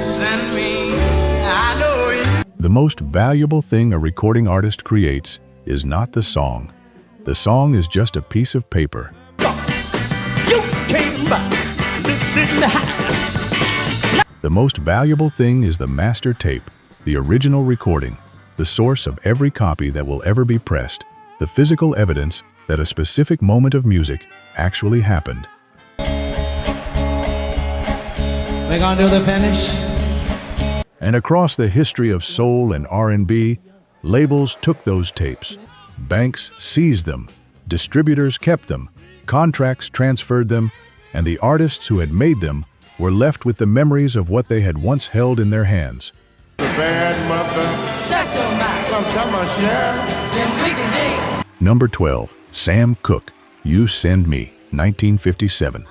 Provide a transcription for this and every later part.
Send me, I know you. The most valuable thing a recording artist creates is not the song. The song is just a piece of paper. You came back. The most valuable thing is the master tape, the original recording, the source of every copy that will ever be pressed, the physical evidence that a specific moment of music actually happened. We're gonna do the finish. And across the history of soul and R&B, labels took those tapes. Banks seized them, distributors kept them, contracts transferred them, and the artists who had made them were left with the memories of what they had once held in their hands. The bad mother. Shut your mouth. I'm talking about Sharon. Then we can dig. Number 12, Sam Cooke, You Send Me, 1957.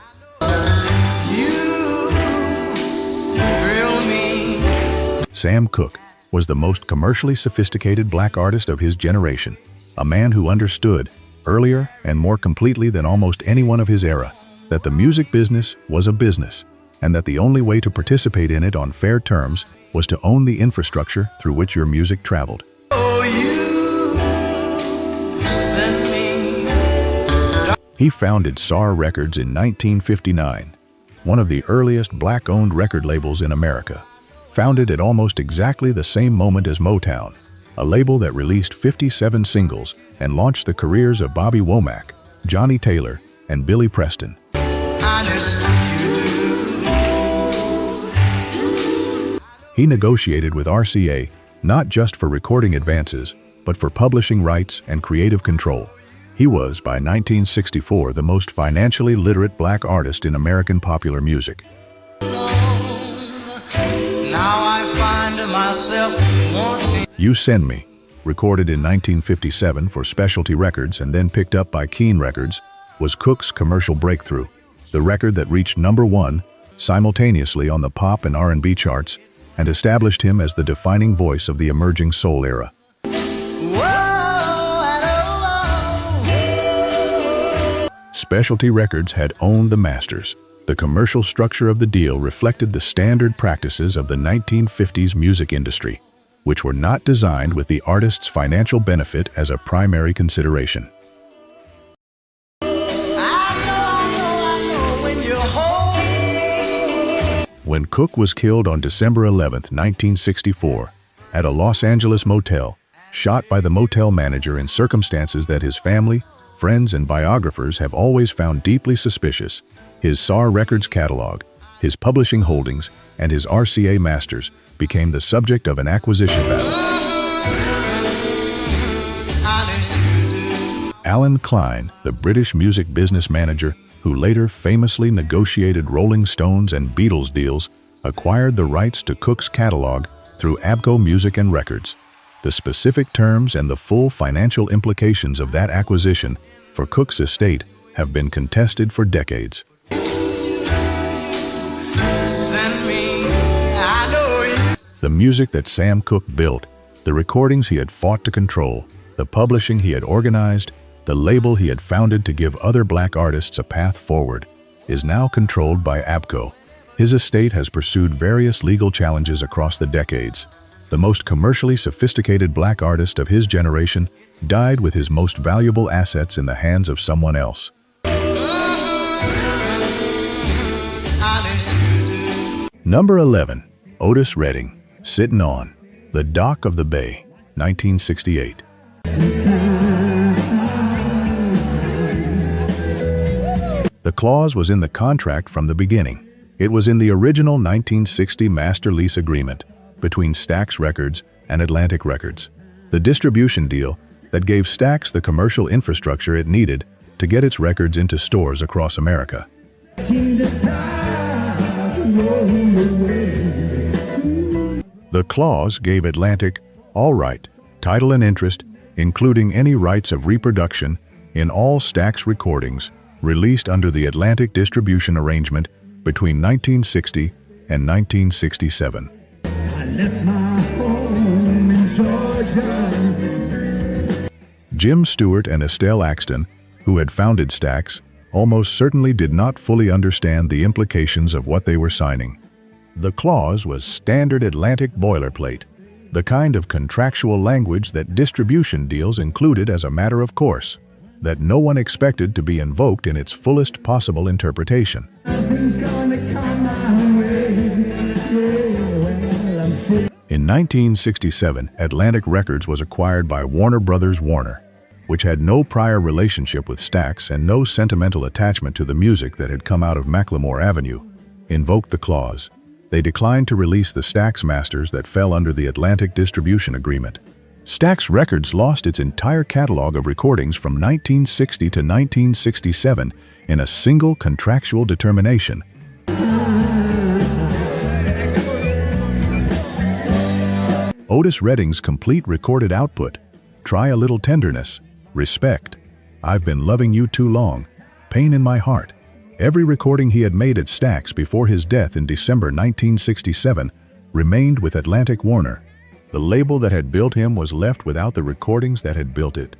Sam Cooke was the most commercially sophisticated black artist of his generation, a man who understood, earlier and more completely than almost anyone of his era, that the music business was a business, and that the only way to participate in it on fair terms was to own the infrastructure through which your music traveled. He founded SAR Records in 1959, one of the earliest black-owned record labels in America. Founded at almost exactly the same moment as Motown, a label that released 57 singles and launched the careers of Bobby Womack, Johnny Taylor, and Billy Preston. He negotiated with RCA not just for recording advances, but for publishing rights and creative control. He was, by 1964, the most financially literate black artist in American popular music. Now I find myself wanting. You Send Me, recorded in 1957 for Specialty Records and then picked up by Keane Records, was Cooke's commercial breakthrough, the record that reached #1 simultaneously on the pop and R&B charts and established him as the defining voice of the emerging soul era. Specialty Records had owned the masters. The commercial structure of the deal reflected the standard practices of the 1950s music industry, which were not designed with the artist's financial benefit as a primary consideration. When Cooke was killed on December 11, 1964, at a Los Angeles motel, shot by the motel manager in circumstances that his family, friends, and biographers have always found deeply suspicious, his SAR Records catalog, his publishing holdings, and his RCA masters became the subject of an acquisition battle. Alan Klein, the British music business manager who later famously negotiated Rolling Stones and Beatles deals, acquired the rights to Cooke's catalog through ABKCO Music and Records. The specific terms and the full financial implications of that acquisition for Cooke's estate have been contested for decades. The music that Sam Cooke built, the recordings he had fought to control, the publishing he had organized, the label he had founded to give other black artists a path forward, is now controlled by ABKCO. His estate has pursued various legal challenges across the decades. The most commercially sophisticated black artist of his generation died with his most valuable assets in the hands of someone else. Number 11, Otis Redding, Sittin' On, The Dock of the Bay, 1968. The clause was in the contract from the beginning. It was in the original 1960 master lease agreement between Stax Records and Atlantic Records, the distribution deal that gave Stax the commercial infrastructure it needed to get its records into stores across America. The clause gave Atlantic all right, title and interest, including any rights of reproduction in all Stax recordings released under the Atlantic distribution arrangement between 1960 and 1967. Jim Stewart and Estelle Axton, who had founded Stax, almost certainly did not fully understand the implications of what they were signing. The clause was standard Atlantic boilerplate, the kind of contractual language that distribution deals included as a matter of course, that no one expected to be invoked in its fullest possible interpretation. In 1967, Atlantic Records was acquired by Warner Brothers Warner, which had no prior relationship with Stax and no sentimental attachment to the music that had come out of Macklemore Avenue, invoked the clause. They declined to release the Stax masters that fell under the Atlantic distribution agreement. Stax Records lost its entire catalog of recordings from 1960 to 1967 in a single contractual determination. Otis Redding's complete recorded output, Try a Little Tenderness, Respect, I've Been Loving You Too Long, Pain in My Heart, every recording he had made at Stax before his death in December 1967 remained with Atlantic Warner. The label that had built him was left without the recordings that had built it.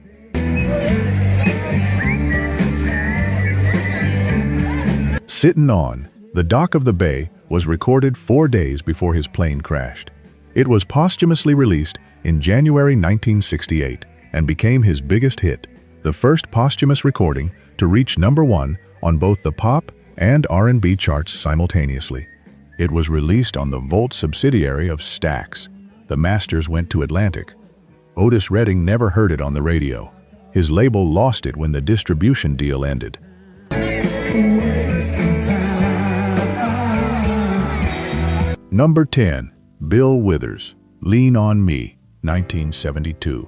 Sittin' On, The Dock of the Bay, was recorded 4 days before his plane crashed. It was posthumously released in January 1968 and became his biggest hit, the first posthumous recording to reach #1 on both the pop and R&B charts simultaneously. It was released on the Volt subsidiary of Stax. The masters went to Atlantic. Otis Redding never heard it on the radio. His label lost it when the distribution deal ended. Number 10. Bill Withers, Lean on Me, 1972.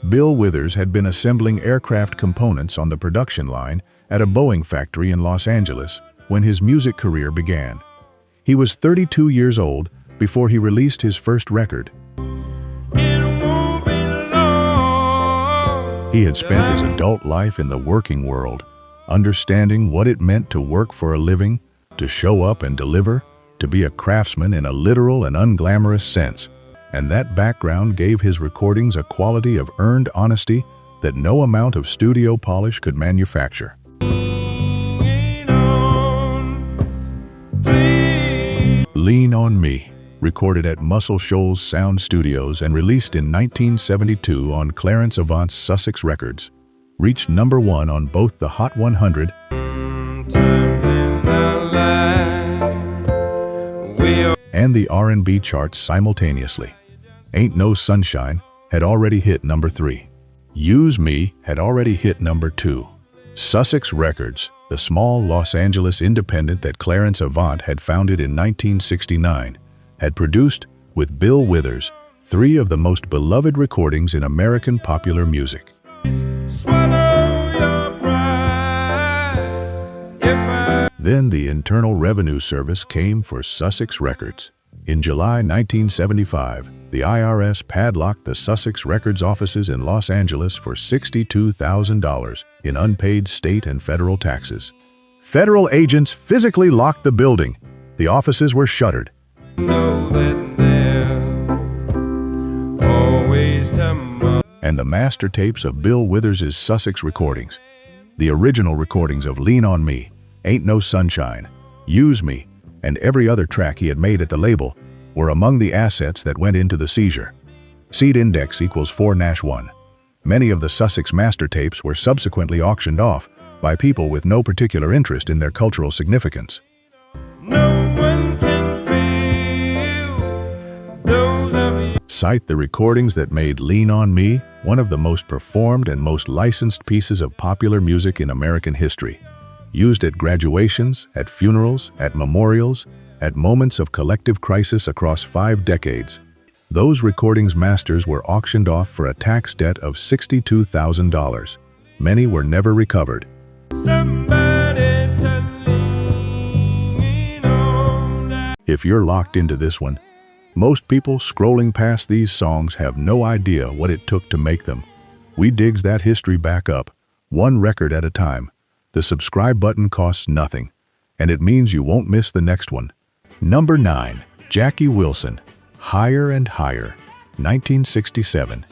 Bill Withers had been assembling aircraft components on the production line at a Boeing factory in Los Angeles when his music career began. He was 32 years old before he released his first record. He had spent his adult life in the working world, understanding what it meant to work for a living, to show up and deliver, to be a craftsman in a literal and unglamorous sense. And that background gave his recordings a quality of earned honesty that no amount of studio polish could manufacture. Lean on Me, recorded at Muscle Shoals Sound Studios and released in 1972 on Clarence Avant's Sussex Records, reached #1 on both the Hot 100 and the R&B charts simultaneously. Ain't No Sunshine had already hit #3. Use Me had already hit #2. Sussex Records, the small Los Angeles independent that Clarence Avant had founded in 1969, had produced, with Bill Withers, 3 of the most beloved recordings in American popular music. Then the Internal Revenue Service came for Sussex Records. In July 1975, the IRS padlocked the Sussex Records offices in Los Angeles for $62,000 in unpaid state and federal taxes. Federal agents physically locked the building. The offices were shuttered. And the master tapes of Bill Withers' Sussex recordings, the original recordings of Lean on Me, Ain't No Sunshine, Use Me, and every other track he had made at the label, were among the assets that went into the seizure. Seed index equals 4-1. Many of the Sussex master tapes were subsequently auctioned off by people with no particular interest in their cultural significance. No one can feel those of you. Cite the recordings that made Lean on Me one of the most performed and most licensed pieces of popular music in American history. Used at graduations, at funerals, at memorials, at moments of collective crisis across 5 decades. Those recordings masters were auctioned off for a tax debt of $62,000. Many were never recovered. If you're locked into this one, most people scrolling past these songs have no idea what it took to make them. We digs that history back up, one record at a time. The subscribe button costs nothing, and it means you won't miss the next one. Number 9, Jackie Wilson, Higher and Higher, 1967.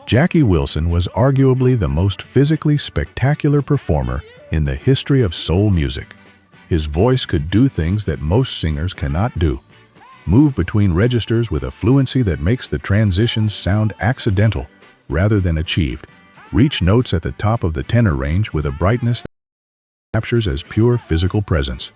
Jackie Wilson was arguably the most physically spectacular performer in the history of soul music. His voice could do things that most singers cannot do. Move between registers with a fluency that makes the transitions sound accidental rather than achieved. Reach notes at the top of the tenor range with a brightness that captures as pure physical presence.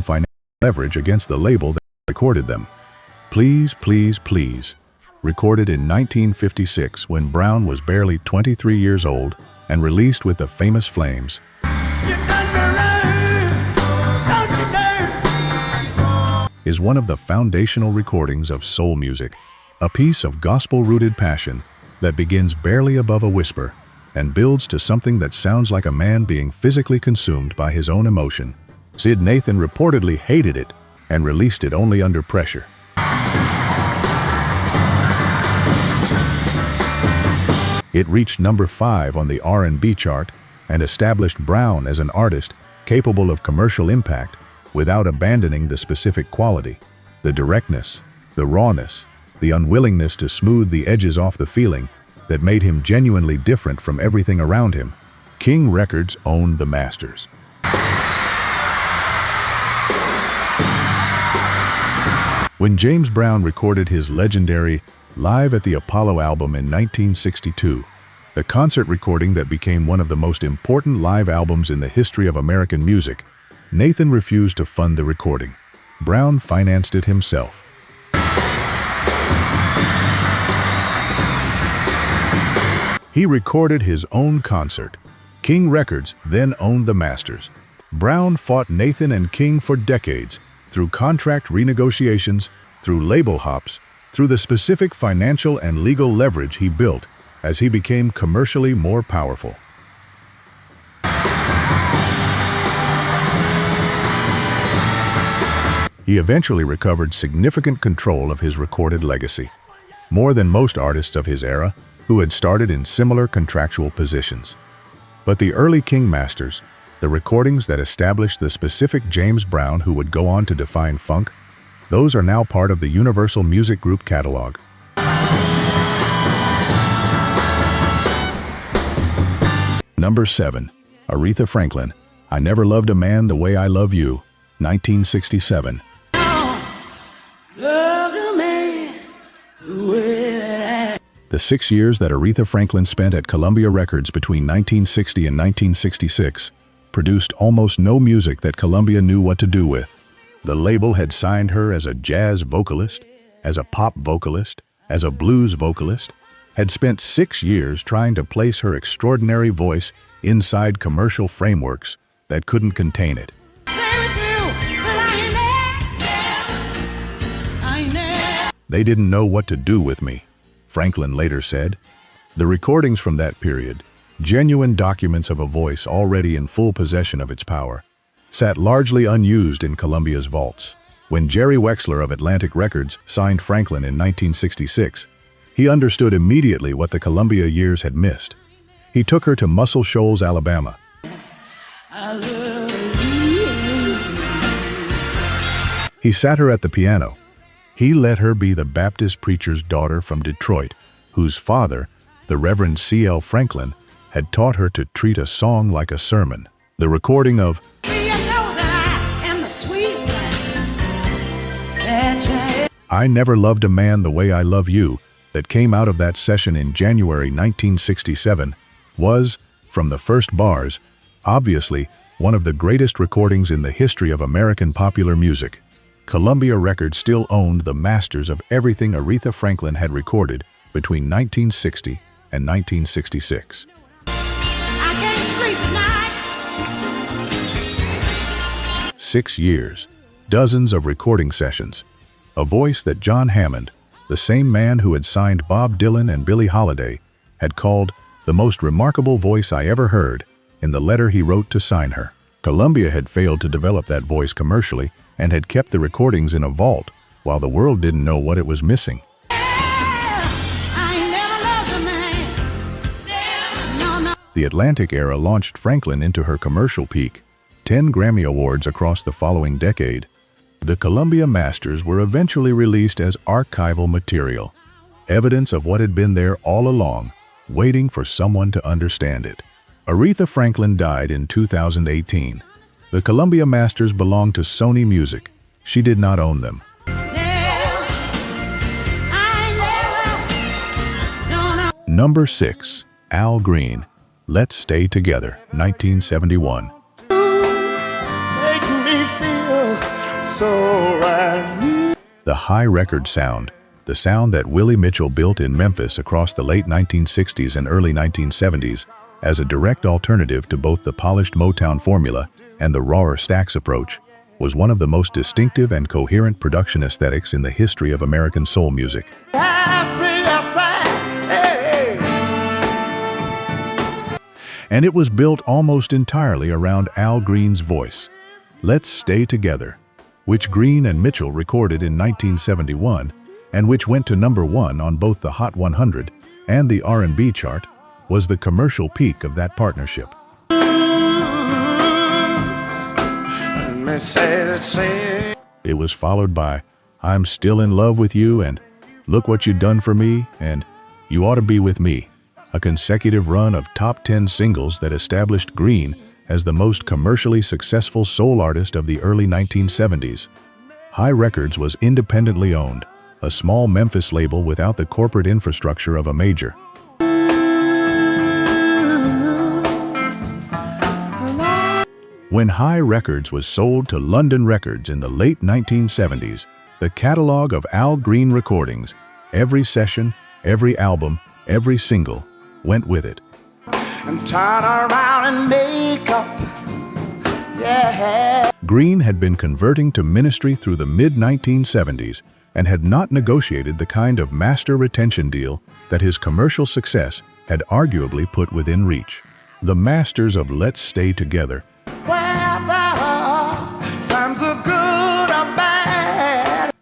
Financial leverage against the label that recorded them. Please, Please, Please, recorded in 1956 when Brown was barely 23 years old and released with the famous Flames, is one of the foundational recordings of soul music, a piece of gospel-rooted passion that begins barely above a whisper and builds to something that sounds like a man being physically consumed by his own emotion. Sid Nathan reportedly hated it and released it only under pressure. It reached number 5 on the R&B chart and established Brown as an artist capable of commercial impact without abandoning the specific quality, the directness, the rawness, the unwillingness to smooth the edges off the feeling that made him genuinely different from everything around him. King Records owned the masters. When James Brown recorded his legendary Live at the Apollo album in 1962, the concert recording that became one of the most important live albums in the history of American music, Nathan refused to fund the recording. Brown financed it himself. He recorded his own concert. King Records then owned the masters. Brown fought Nathan and King for decades, through contract renegotiations, through label hops, through the specific financial and legal leverage he built as he became commercially more powerful. He eventually recovered significant control of his recorded legacy, more than most artists of his era who had started in similar contractual positions. But the early King masters, the recordings that established the specific James Brown who would go on to define funk, those are now part of the Universal Music Group catalog. Number 7. Aretha Franklin, I Never Loved a Man the Way I Love You, 1967. The 6 years that Aretha Franklin spent at Columbia Records between 1960 and 1966 produced almost no music that Columbia knew what to do with. The label had signed her as a jazz vocalist, as a pop vocalist, as a blues vocalist, had spent 6 years trying to place her extraordinary voice inside commercial frameworks that couldn't contain it. They didn't know what to do with me, Franklin later said. The recordings from that period, genuine documents of a voice already in full possession of its power, sat largely unused in Columbia's vaults. When Jerry Wexler of Atlantic Records signed Franklin in 1966, he understood immediately what the Columbia years had missed. He took her to Muscle Shoals, Alabama. He sat her at the piano. He let her be the Baptist preacher's daughter from Detroit, whose father, the Reverend C.L. Franklin, had taught her to treat a song like a sermon. The recording of I Never Loved a Man the Way I Love You that came out of that session in January 1967 was, from the first bars, obviously one of the greatest recordings in the history of American popular music. Columbia Records still owned the masters of everything Aretha Franklin had recorded between 1960 and 1966. I can't sleep at night. 6 years, dozens of recording sessions, a voice that John Hammond, the same man who had signed Bob Dylan and Billie Holiday, had called the most remarkable voice I ever heard in the letter he wrote to sign her. Columbia had failed to develop that voice commercially and had kept the recordings in a vault while the world didn't know what it was missing. The Atlantic era launched Franklin into her commercial peak, 10 Grammy Awards across the following decade. The Columbia Masters were eventually released as archival material, evidence of what had been there all along, waiting for someone to understand it. Aretha Franklin died in 2018. The Columbia Masters belonged to Sony Music. She did not own them. Number 6. Al Green, Let's Stay Together, 1971. Make me feel so right. The high record sound, the sound that Willie Mitchell built in Memphis across the late 1960s and early 1970s as a direct alternative to both the polished Motown formula and the rawer Stax approach, was one of the most distinctive and coherent production aesthetics in the history of American soul music. And it was built almost entirely around Al Green's voice. Let's Stay Together, which Green and Mitchell recorded in 1971 and which went to number 1 on both the Hot 100 and the R&B chart, was the commercial peak of that partnership. It was followed by I'm Still in Love with You and Look What You Done for Me and You Ought to Be With Me, a consecutive run of top 10 singles that established Green as the most commercially successful soul artist of the early 1970s. High Records was independently owned, a small Memphis label without the corporate infrastructure of a major. When High Records was sold to London Records in the late 1970s, the catalog of Al Green recordings, every session, every album, every single, went with it. And turn around and make up. Yeah. Green had been converting to ministry through the mid-1970s and had not negotiated the kind of master retention deal that his commercial success had arguably put within reach. The masters of Let's Stay Together, Whether times are good or bad.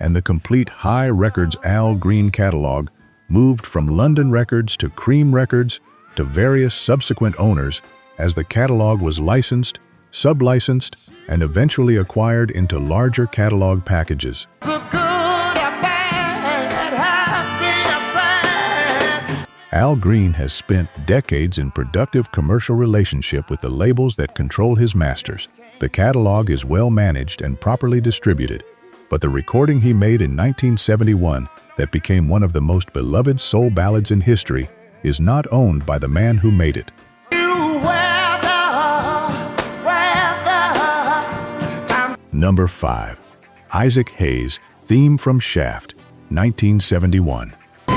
and the complete High Records Al Green catalog moved from London Records to Cream Records to various subsequent owners as the catalog was licensed, sub-licensed, and eventually acquired into larger catalog packages. So good or bad, happy or sad. Al Green has spent decades in productive commercial relationship with the labels that control his masters. The catalog is well managed and properly distributed, but the recording he made in 1971 that became one of the most beloved soul ballads in history is not owned by the man who made it. Number 5. Isaac Hayes, theme from Shaft, 1971. We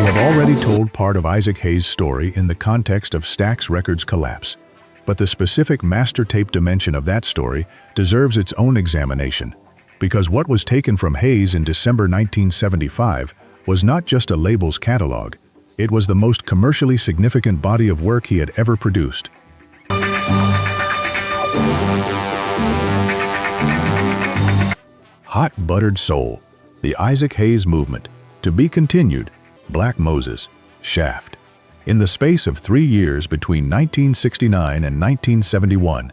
have already told part of Isaac Hayes' story in the context of Stax Records' collapse, but the specific master tape dimension of that story deserves its own examination, because what was taken from Hayes in December 1975 was not just a label's catalog, it was the most commercially significant body of work he had ever produced. Hot Buttered Soul, the Isaac Hayes Movement, to be continued, Black Moses, Shaft. In the space of 3 years between 1969 and 1971,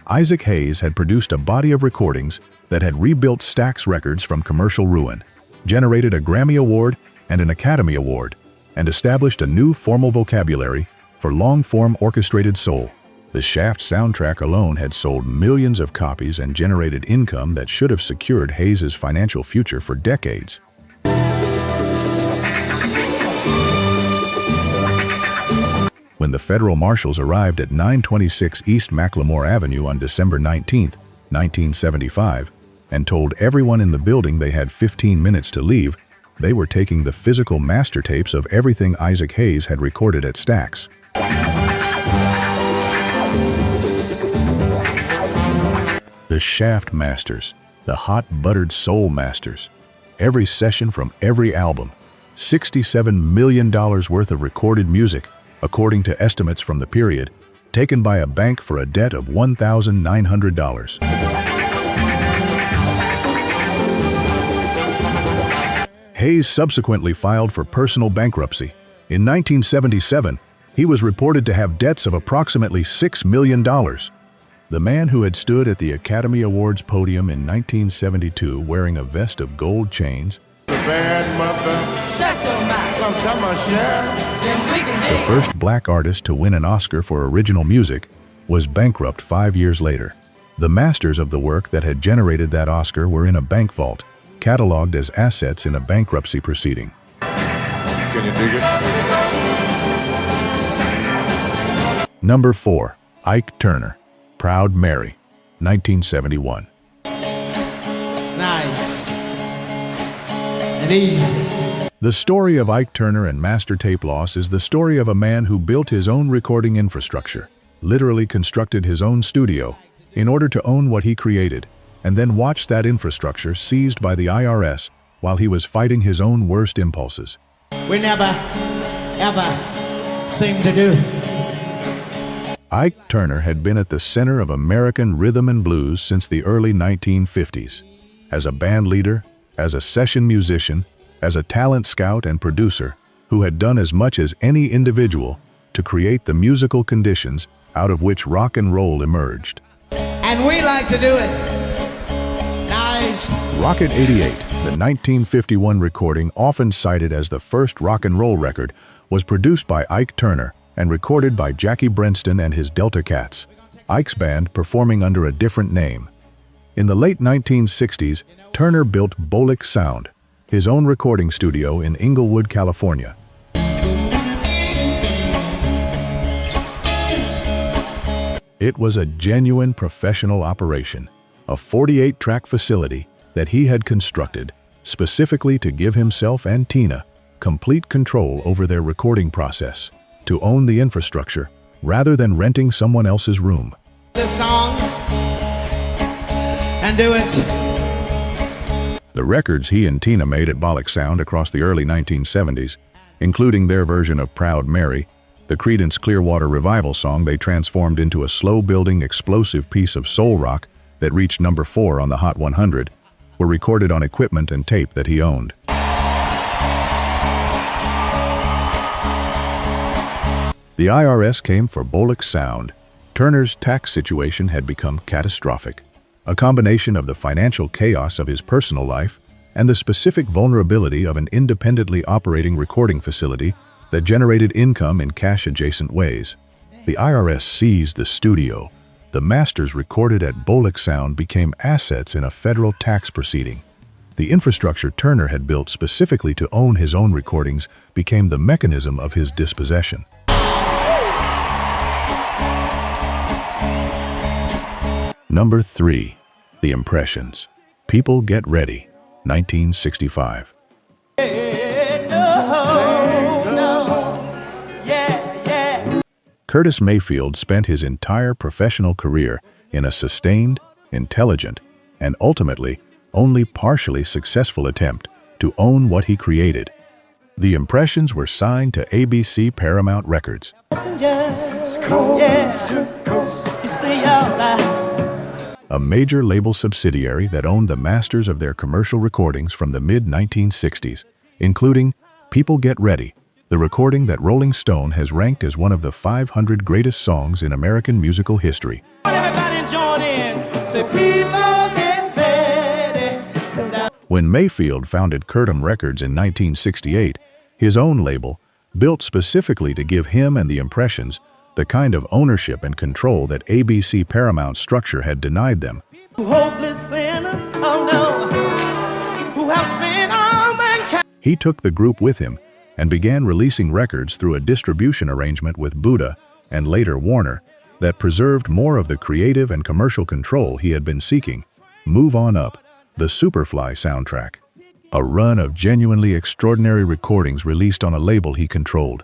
Isaac Hayes had produced a body of recordings that had rebuilt Stax Records from commercial ruin, generated a Grammy Award and an Academy Award, and established a new formal vocabulary for long-form orchestrated soul. The Shaft soundtrack alone had sold millions of copies and generated income that should have secured Hayes' financial future for decades. When the federal marshals arrived at 926 East McLemore Avenue on December 19, 1975, and told everyone in the building they had 15 minutes to leave, they were taking the physical master tapes of everything Isaac Hayes had recorded at Stax. The Shaft Masters, the Hot Buttered Soul Masters. Every session from every album. $67 million worth of recorded music, according to estimates from the period, taken by a bank for a debt of $1,900. Hayes subsequently filed for personal bankruptcy. In 1977, he was reported to have debts of approximately $6 million. The man who had stood at the Academy Awards podium in 1972 wearing a vest of gold chains, The bad mother. Shut your mouth. I'm telling my share. Then we can the dig. first black artist to win an Oscar for original music, was bankrupt 5 years later. The masters of the work that had generated that Oscar were in a bank vault, cataloged as assets in a bankruptcy proceeding. Can you dig it? Number 4. Ike Turner, Proud Mary, 1971. Nice and easy. The story of Ike Turner and master tape loss is the story of a man who built his own recording infrastructure, literally constructed his own studio, in order to own what he created, and then watched that infrastructure seized by the IRS while he was fighting his own worst impulses. We never, ever seem to do. Ike Turner had been at the center of American rhythm and blues since the early 1950s. As a band leader, as a session musician, as a talent scout and producer who had done as much as any individual to create the musical conditions out of which rock and roll emerged. And we like to do it. Nice. Rocket 88, the 1951 recording often cited as the first rock and roll record, was produced by Ike Turner and recorded by Jackie Brenston and his Delta Cats, Ike's band performing under a different name. In the late 1960s, Turner built Bolic Sound, his own recording studio in Inglewood, California. It was a genuine professional operation, a 48-track facility that he had constructed specifically to give himself and Tina complete control over their recording process, to own the infrastructure rather than renting someone else's room. This song and do it. The records he and Tina made at Bolic Sound across the early 1970s, including their version of Proud Mary, The Creedence Clearwater Revival song they transformed into a slow-building, explosive piece of soul rock that reached number 4 on the Hot 100, were recorded on equipment and tape that he owned. The IRS came for Bollock's sound. Turner's tax situation had become catastrophic. A combination of the financial chaos of his personal life and the specific vulnerability of an independently operating recording facility that generated income in cash-adjacent ways. The IRS seized the studio. The masters recorded at Bollock Sound became assets in a federal tax proceeding. The infrastructure Turner had built specifically to own his own recordings became the mechanism of his dispossession. Number 3. The Impressions. People Get Ready, 1965. Curtis Mayfield spent his entire professional career in a sustained, intelligent, and ultimately only partially successful attempt to own what he created. The Impressions were signed to ABC-Paramount Records. A major label subsidiary that owned the masters of their commercial recordings from the mid-1960s, including People Get Ready, the recording that Rolling Stone has ranked as one of the 500 greatest songs in American musical history. When Mayfield founded Curtom Records in 1968, his own label, built specifically to give him and the Impressions the kind of ownership and control that ABC-Paramount's structure had denied them. He took the group with him and began releasing records through a distribution arrangement with Buddha and later Warner that preserved more of the creative and commercial control he had been seeking. Move On Up, the Superfly soundtrack. A run of genuinely extraordinary recordings released on a label he controlled.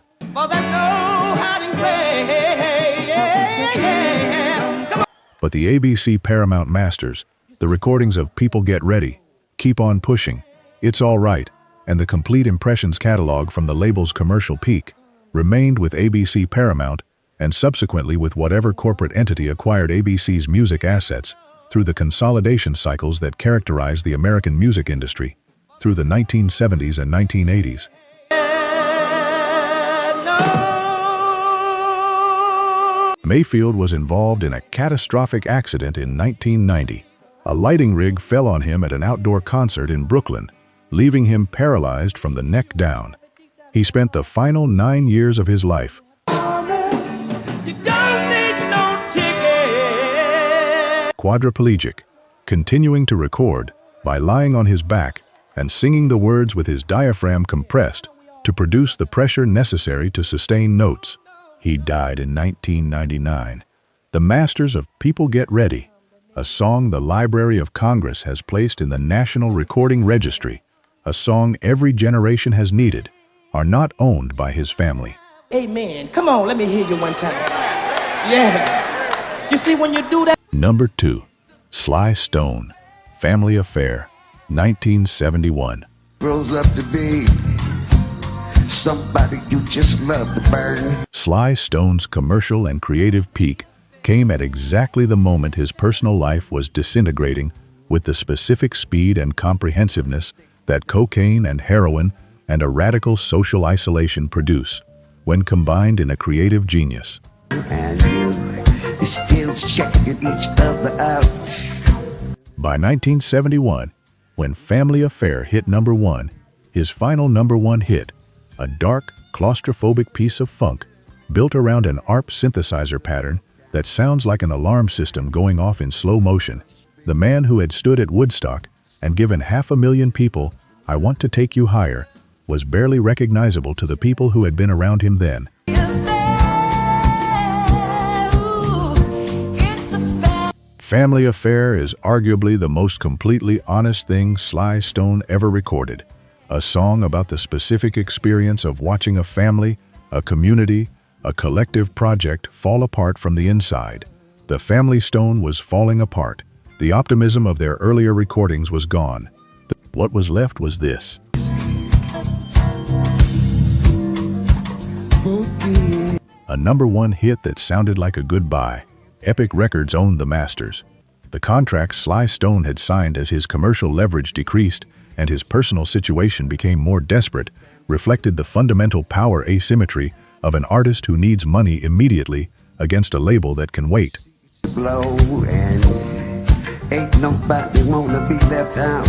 But the ABC-Paramount masters, the recordings of People Get Ready, Keep On Pushing, It's All Right, and the complete Impressions catalog from the label's commercial peak, remained with ABC-Paramount and subsequently with whatever corporate entity acquired ABC's music assets through the consolidation cycles that characterized the American music industry through the 1970s and 1980s. Mayfield was involved in a catastrophic accident in 1990. A lighting rig fell on him at an outdoor concert in Brooklyn, leaving him paralyzed from the neck down. He spent the final 9 years of his life quadriplegic, continuing to record by lying on his back and singing the words with his diaphragm compressed to produce the pressure necessary to sustain notes. He died in 1999. The masters of People Get Ready, a song the Library of Congress has placed in the National Recording Registry, a song every generation has needed, are not owned by his family. Amen. Come on, let me hear you one time. Yeah. You see, when you do that. Number 2. Sly Stone, Family Affair, 1971. Grows up to be somebody you just love to burn. Sly Stone's commercial and creative peak came at exactly the moment his personal life was disintegrating with the specific speed and comprehensiveness that cocaine and heroin and a radical social isolation produce when combined in a creative genius. And you still checking each other out. By 1971, when Family Affair hit number 1, his final number 1 hit, a dark, claustrophobic piece of funk built around an ARP synthesizer pattern that sounds like an alarm system going off in slow motion, the man who had stood at Woodstock and given 500,000 people "I Want to Take You Higher" was barely recognizable to the people who had been around him then. Family Affair is arguably the most completely honest thing Sly Stone ever recorded. A song about the specific experience of watching a family, a community, a collective project fall apart from the inside. The Family Stone was falling apart. The optimism of their earlier recordings was gone. What was left was this. a #1 hit that sounded like a goodbye. Epic Records owned the masters. The contracts Sly Stone had signed as his commercial leverage decreased and his personal situation became more desperate reflected the fundamental power asymmetry of an artist who needs money immediately against a label that can wait. Blow and ain't nobody wanna be left out.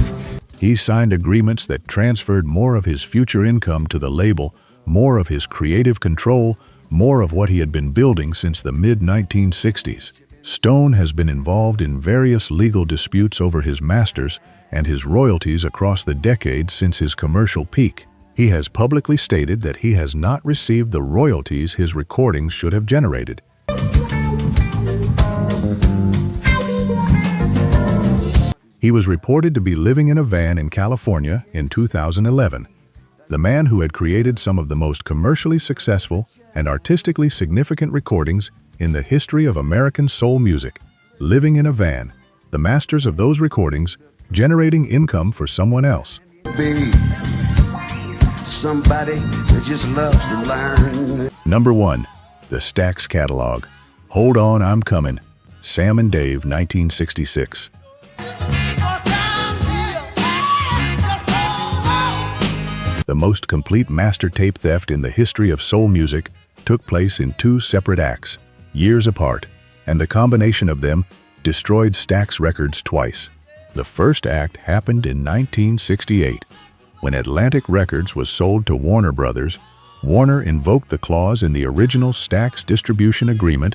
He signed agreements that transferred more of his future income to the label, more of his creative control, more of what he had been building since the mid-1960s. Stone has been involved in various legal disputes over his masters and his royalties across the decades since his commercial peak. He has publicly stated that he has not received the royalties his recordings should have generated. He was reported to be living in a van in California in 2011. The man who had created some of the most commercially successful and artistically significant recordings in the history of American soul music, living in a van, the masters of those recordings generating income for someone else. Be somebody that just loves to learn. #1, the Stax catalog. Hold On, I'm Coming, Sam and Dave, 1966. The most complete master tape theft in the history of soul music took place in 2 separate acts, years apart, and the combination of them destroyed Stax Records twice. The first act happened in 1968. When Atlantic Records was sold to Warner Brothers, Warner invoked the clause in the original Stax distribution agreement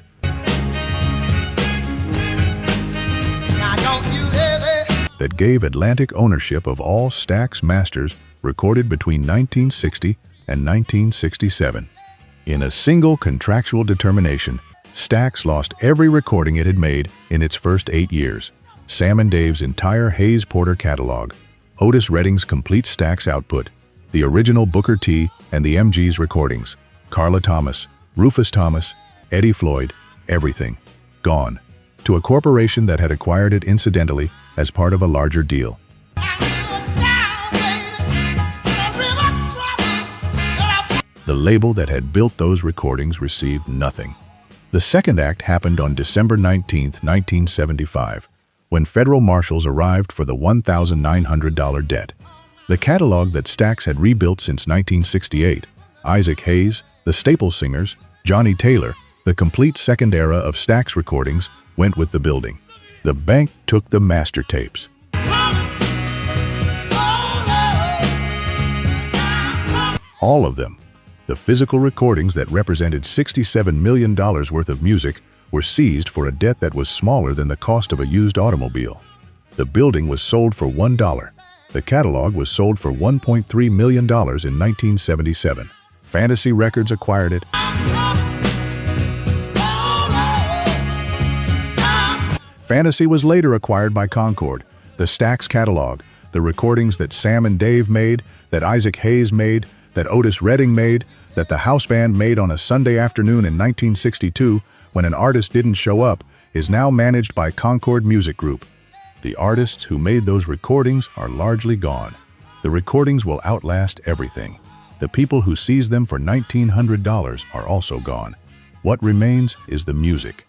that gave Atlantic ownership of all Stax masters recorded between 1960 and 1967. In a single contractual determination, Stax lost every recording it had made in its first 8 years. Sam and Dave's entire Hayes Porter catalog, Otis Redding's complete Stax output, the original Booker T and the MG's recordings, Carla Thomas, Rufus Thomas, Eddie Floyd, everything, gone, to a corporation that had acquired it incidentally as part of a larger deal. The label that had built those recordings received nothing. The second act happened on December 19, 1975, when federal marshals arrived for the $1,900 debt. The catalog that Stax had rebuilt since 1968, Isaac Hayes, the Staples Singers, Johnny Taylor, the complete second era of Stax recordings, went with the building. The bank took the master tapes. All of them. The physical recordings that represented $67 million worth of music were seized for a debt that was smaller than the cost of a used automobile. The building was sold for $1. The catalog was sold for $1.3 million in 1977. Fantasy Records acquired it. Fantasy was later acquired by Concord. The Stax catalog, the recordings that Sam and Dave made, that Isaac Hayes made, that Otis Redding made, that the house band made on a Sunday afternoon in 1962 when an artist didn't show up, is now managed by Concord Music Group. The artists who made those recordings are largely gone. The recordings will outlast everything. The people who seized them for $1,900 are also gone. What remains is the music.